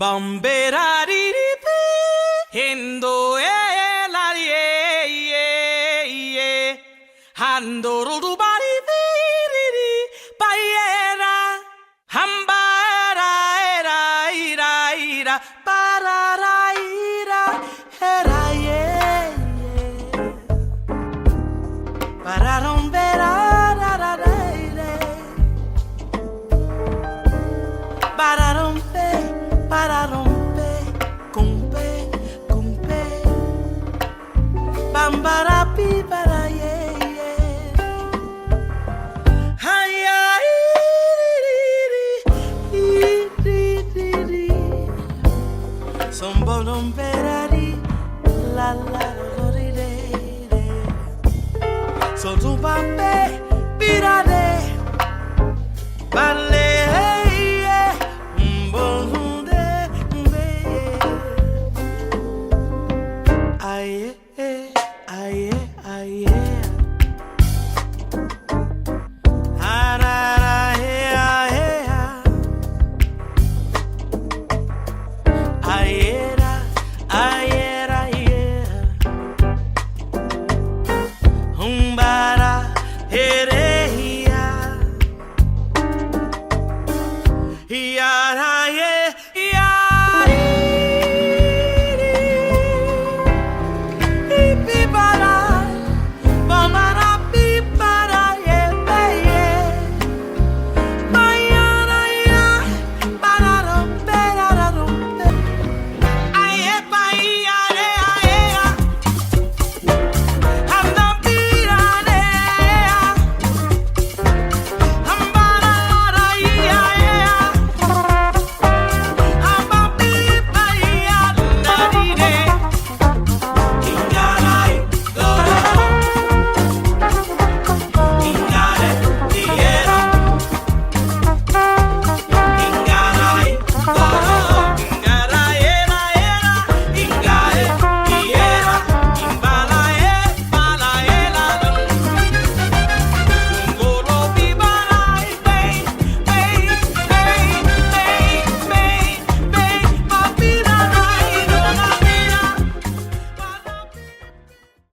Bombera di Hendo la Handoro du bari Bayera Hambara ira Parara ira era Para romper para romper, compe, bambara pi para ay ay son bon perari la rire son tu pape pirade balle